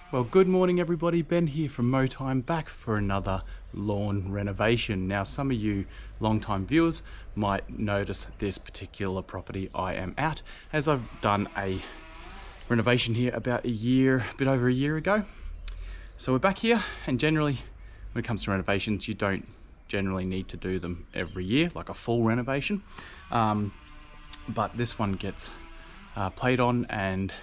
Well, good morning everybody, Ben here from Mo Time, back for another lawn renovation. Now some of you long-time viewers might notice this particular property I am at, as I've done a renovation here about a bit over a year ago. So we're back here, and generally when it comes to renovations you don't generally need to do them every year, like a full renovation. But this one gets played on, and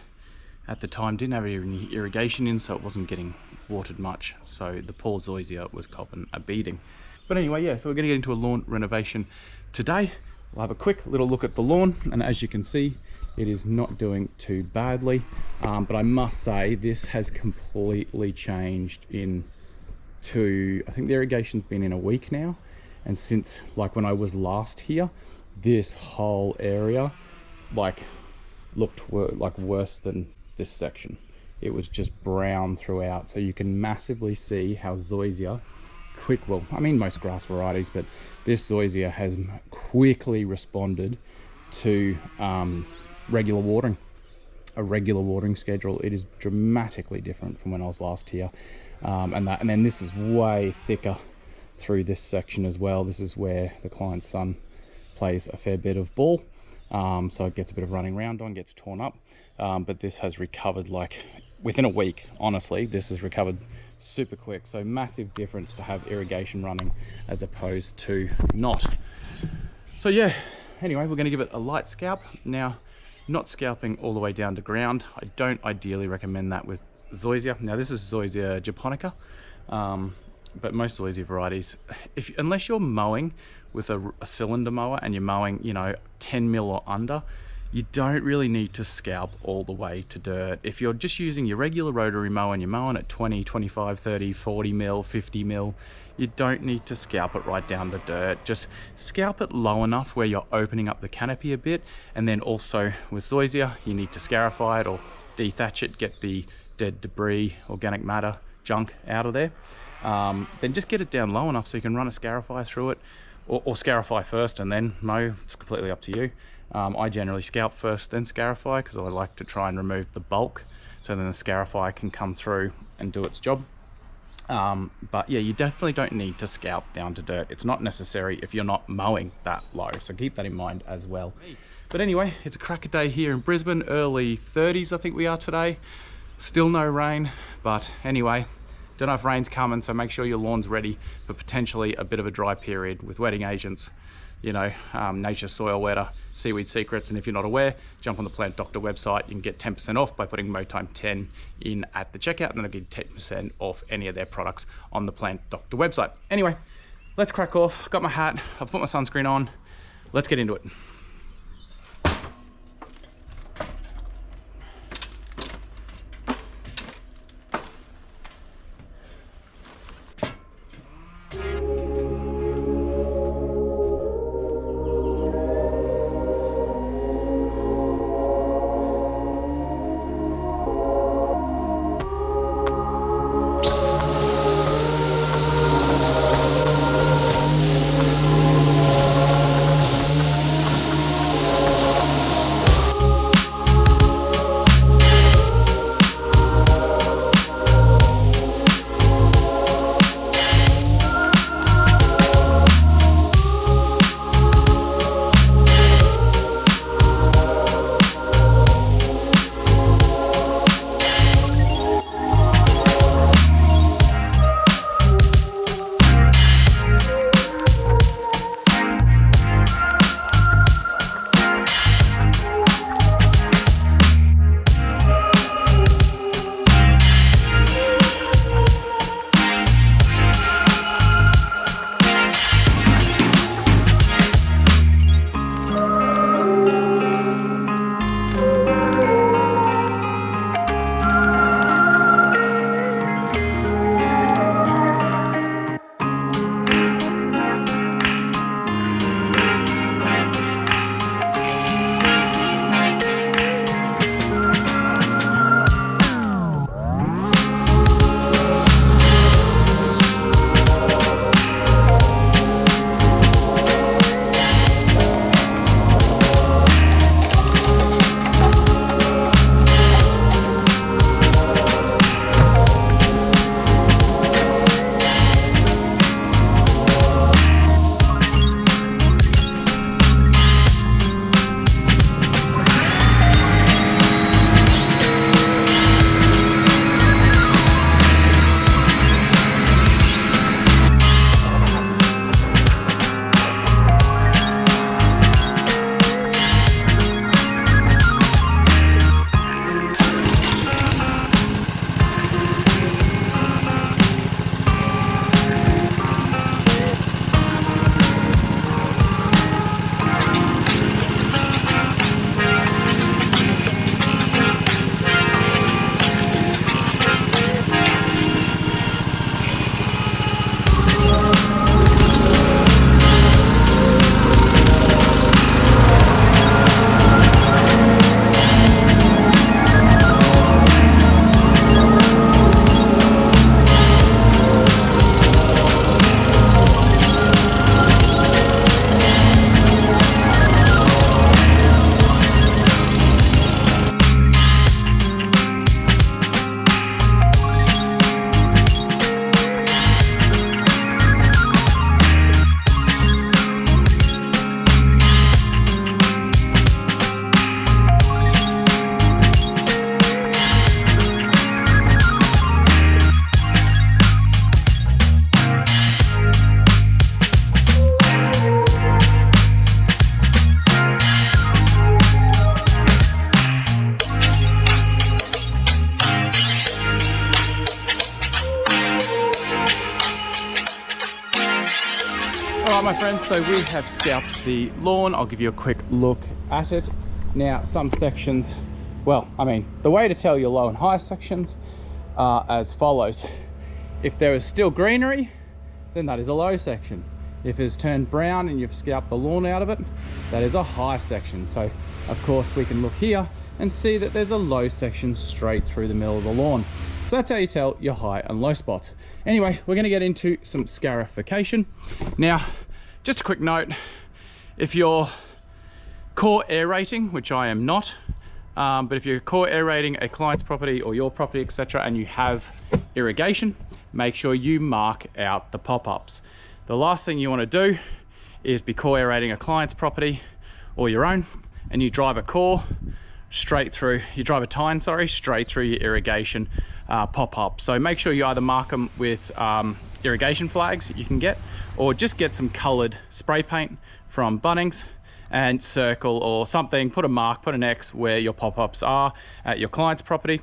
at the time didn't have any irrigation in, so it wasn't getting watered much, so the poor Zoysia was copping a beating. But anyway, yeah, so we're going to get into a lawn renovation today. We'll have a quick little look at the lawn, and as you can see, it is not doing too badly. But I must say, this has completely changed I think the irrigation's been in a week now, and since like when I was last here, this whole area looked worse than this section. It was just brown throughout, so you can massively see how Zoysia most grass varieties, but this Zoysia has quickly responded to regular watering, a regular watering schedule. It is dramatically different from when I was last here, and then this is way thicker through this section as well. This is where the client's son plays a fair bit of ball, so it gets a bit of running around on, gets torn up. But this has recovered like within a week. Honestly, this has recovered super quick. So massive difference to have irrigation running as opposed to not. So yeah, anyway, we're going to give it a light scalp. Now, not scalping all the way down to ground. I don't ideally recommend that with Zoysia. Now this is Zoysia japonica, but most Zoysia varieties, unless you're mowing with a cylinder mower and you're mowing 10 mil or under, you don't really need to scalp all the way to dirt. If you're just using your regular rotary mower and you're mowing at 20, 25, 30, 40 mil, 50 mil, you don't need to scalp it right down to dirt. Just scalp it low enough where you're opening up the canopy a bit. And then also with Zoysia, you need to scarify it or dethatch it, get the dead debris, organic matter, junk out of there. Then just get it down low enough so you can run a scarify through it, or scarify first and then mow. It's completely up to you. I generally scalp first, then scarify, because I like to try and remove the bulk, so then the scarify can come through and do its job. But yeah, you definitely don't need to scalp down to dirt. It's not necessary if you're not mowing that low, so keep that in mind as well. But anyway, it's a cracker day here in Brisbane, early 30s I think we are today. Still no rain, but anyway, don't know if rain's coming, so make sure your lawn's ready for potentially a bit of a dry period with wetting agents. Nature Soil Wetter, Seaweed Secrets, and if you're not aware, jump on the Plant Doctor website. You can get 10% off by putting MoTime 10 in at the checkout, and that'll give you 10% off any of their products on the Plant Doctor website. Anyway, let's crack off. I've got my hat, I've put my sunscreen on. Let's get into it. Alright my friends, so we have scalped the lawn. I'll give you a quick look at it. Now some sections, well, I mean, the way to tell your low and high sections are as follows. If there is still greenery, then that is a low section. If it's turned brown and you've scalped the lawn out of it, that is a high section. So of course we can look here and see that there's a low section straight through the middle of the lawn. So that's how you tell your high and low spots. Anyway, we're going to get into some scarification. Now, just a quick note, if you're core aerating, which I am not, but if you're core aerating a client's property or your property, etc., and you have irrigation, make sure you mark out the pop-ups. The last thing you want to do is be core aerating a client's property or your own, and you drive a core straight through, you drive a tine, sorry, straight through your irrigation pop-up. So make sure you either mark them with irrigation flags you can get, or just get some coloured spray paint from Bunnings and circle or something, put a mark, put an X where your pop-ups are at your client's property.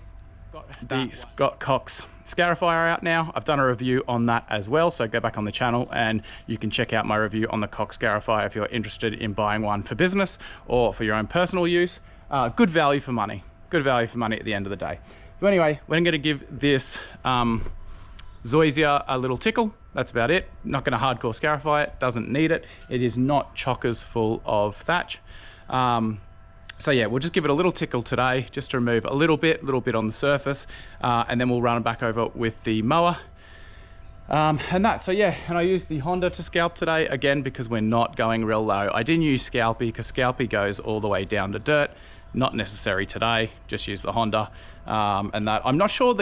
Got the Scott Cox scarifier out now. I've done a review on that as well, so go back on the channel and you can check out my review on the Cox scarifier if you're interested in buying one for business or for your own personal use. Good value for money. Good value for money at the end of the day. So anyway, we're going to give this Zoysia a little tickle. That's about it. Not going to hardcore scarify it. Doesn't need it. It is not chockers full of thatch. So yeah, we'll just give it a little tickle today, just to remove a little bit on the surface, and then we'll run it back over with the mower. And that, so yeah, and I used the Honda to scalp today, again, because we're not going real low. I didn't use Scalpy, because Scalpy goes all the way down to dirt. Not necessary today, just use the Honda. And that, I'm not sure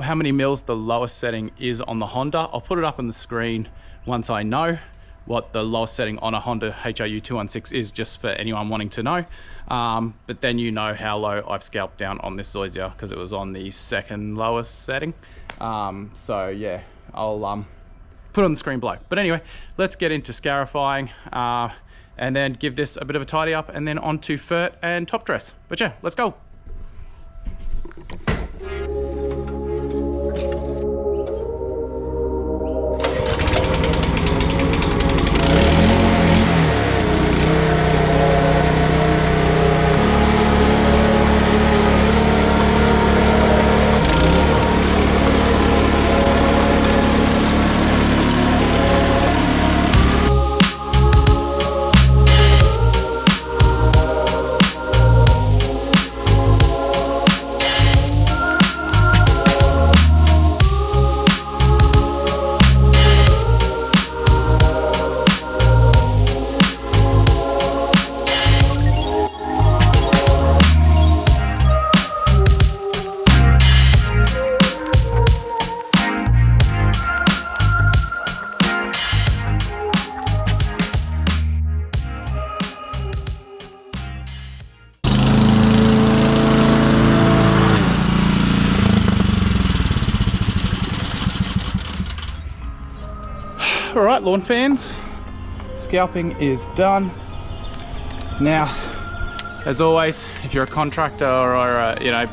how many mils the lowest setting is on the Honda. I'll put it up on the screen once I know what the lowest setting on a Honda HRU 216 is, just for anyone wanting to know. But then you know how low I've scalped down on this Zoysia, because it was on the second lowest setting. So yeah, I'll put it on the screen below. But anyway, let's get into scarifying, and then give this a bit of a tidy up, and then on to fert and top dress. But yeah, let's go. All right, lawn fans, scalping is done. Now, as always, if you're a contractor or you know,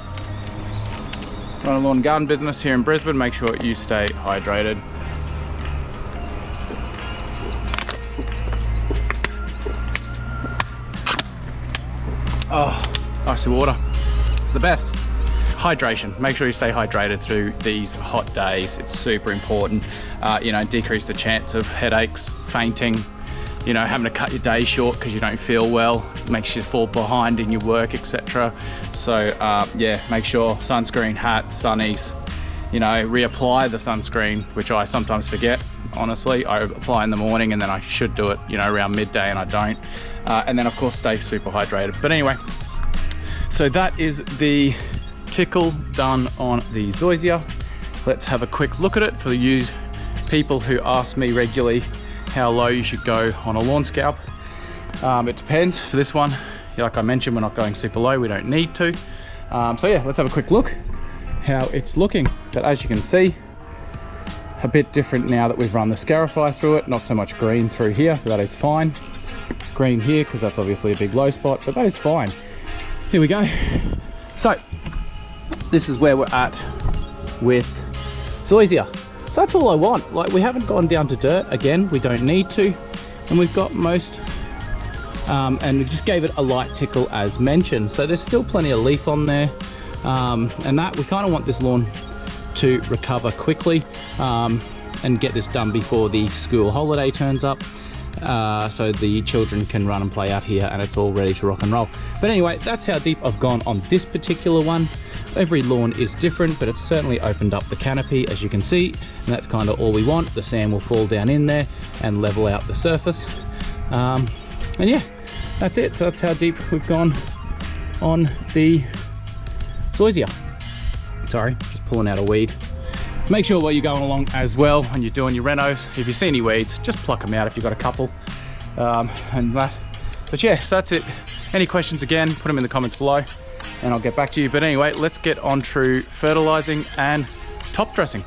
run a lawn and garden business here in Brisbane, make sure you stay hydrated. Oh, icy water, it's the best. Hydration, make sure you stay hydrated through these hot days. It's super important. You know, decrease the chance of headaches, fainting, you know, having to cut your day short because you don't feel well, makes you fall behind in your work, etc. So yeah, make sure sunscreen, hat, sunnies, you know, reapply the sunscreen, which I sometimes forget, honestly. I apply in the morning and then I should do it, you know, around midday, and I don't. And then of course stay super hydrated. But anyway, so that is the tickle done on the Zoysia. Let's have a quick look at it for you people who ask me regularly how low you should go on a lawn scalp. It depends. For this one, like I mentioned, we're not going super low, we don't need to. So yeah, let's have a quick look how it's looking. But as you can see, a bit different now that we've run the scarify through it. Not so much green through here, but that is fine. Green here, because that's obviously a big low spot, but that is fine. Here we go. So this is where we're at with Zoysia. So that's all I want. Like, we haven't gone down to dirt. Again, we don't need to. And we've got most, and we just gave it a light tickle as mentioned. So there's still plenty of leaf on there. And that we kind of want this lawn to recover quickly and get this done before the school holiday turns up. So the children can run and play out here and it's all ready to rock and roll. But anyway, that's how deep I've gone on this particular one. Every lawn is different, but it's certainly opened up the canopy, as you can see, and that's kind of all we want. The sand will fall down in there and level out the surface. And yeah, that's it. So that's how deep we've gone on the Zoysia. Sorry, just pulling out a weed. Make sure while you're going along as well, when you're doing your renos, if you see any weeds, just pluck them out if you've got a couple. And that. But yeah, so that's it. Any questions, again, put them in the comments below and I'll get back to you. But anyway, let's get on to fertilizing and top dressing.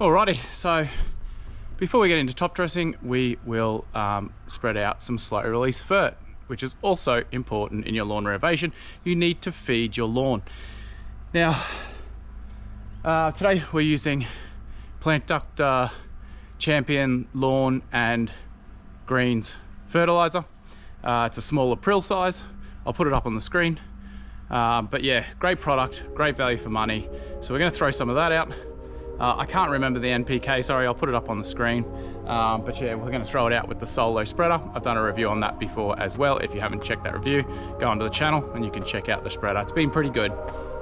Alrighty, so before we get into top dressing, we will spread out some slow release fert, which is also important in your lawn renovation. You need to feed your lawn. Now, today we're using Plant Doctor Champion Lawn and Greens fertilizer. It's a smaller prill size. I'll put it up on the screen. But yeah, great product, great value for money. So we're gonna throw some of that out. I can't remember the NPK, sorry, I'll put it up on the screen. But yeah, we're gonna throw it out with the solo spreader. I've done a review on that before as well. If you haven't checked that review, go onto the channel and you can check out the spreader. It's been pretty good.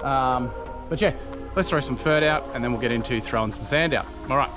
But yeah, let's throw some fert out and then we'll get into throwing some sand out. All right.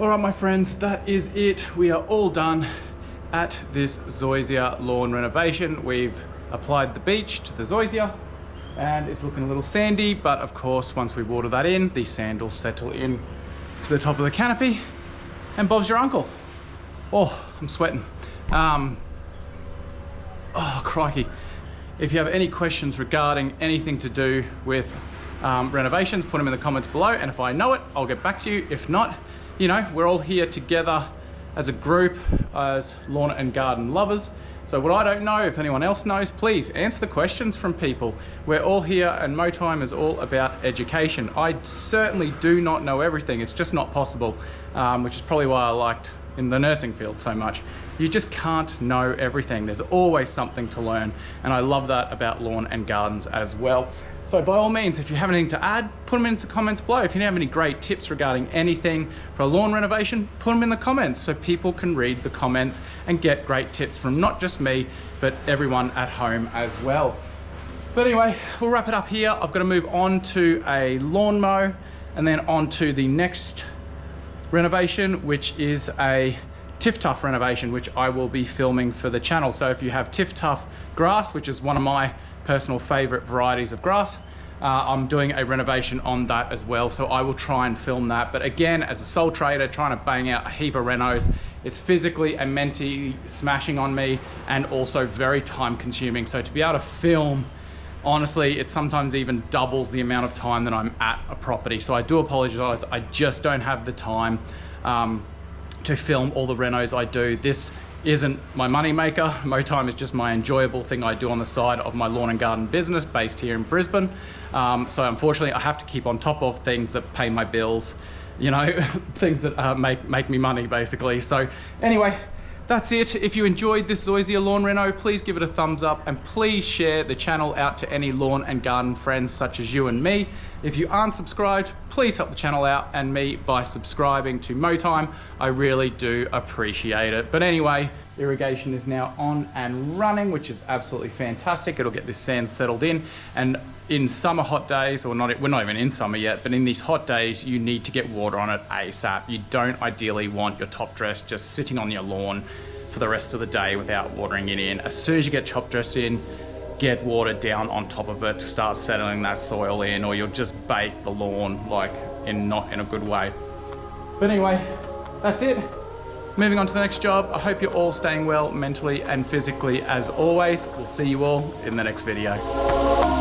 All right, my friends, that is it. We are all done at this Zoysia lawn renovation. We've applied the beach to the Zoysia and it's looking a little sandy, but of course, once we water that in, the sand will settle in to the top of the canopy and Bob's your uncle. Oh, I'm sweating. Oh, crikey. If you have any questions regarding anything to do with renovations, put them in the comments below, and if I know it, I'll get back to you. If not, you know, we're all here together as a group, as lawn and garden lovers. So what I don't know, if anyone else knows, please answer the questions from people. We're all here, and MoTime is all about education. I certainly do not know everything. It's just not possible, which is probably why I liked in the nursing field so much. You just can't know everything. There's always something to learn, and I love that about lawn and gardens as well. So by all means, if you have anything to add, put them into the comments below. If you have any great tips regarding anything for a lawn renovation, put them in the comments so people can read the comments and get great tips from not just me, but everyone at home as well. But anyway, we'll wrap it up here. I've got to move on to a lawn mow and then on to the next renovation, which is a Tiff-Tuff renovation, which I will be filming for the channel. So if you have Tiff-Tuff grass, which is one of my personal favorite varieties of grass, I'm doing a renovation on that as well, so I will try and film that. But again, as a sole trader trying to bang out a heap of renos, it's physically and mentally smashing on me, and also very time consuming. So to be able to film, honestly, it sometimes even doubles the amount of time that I'm at a property. So I do apologize, I just don't have the time to film all the renos I do. This isn't my money maker. Mow time is just my enjoyable thing I do on the side of my lawn and garden business based here in Brisbane. So unfortunately I have to keep on top of things that pay my bills, you know, things that make me money basically. So anyway, that's it. If you enjoyed this Zoysia lawn reno, please give it a thumbs up, and please share the channel out to any lawn and garden friends such as you and me. If you aren't subscribed, please help the channel out and me by subscribing to Mow Time. I really do appreciate it. But anyway, irrigation is now on and running, which is absolutely fantastic. It'll get this sand settled in, and in summer hot days, or not, we're not even in summer yet, but in these hot days, you need to get water on it ASAP. You don't ideally want your top dress just sitting on your lawn for the rest of the day without watering it in. As soon as you get top dressed in, get water down on top of it to start settling that soil in, or you'll just bake the lawn like not in a good way. But anyway, that's it. Moving on to the next job. I hope you're all staying well mentally and physically as always. We'll see you all in the next video.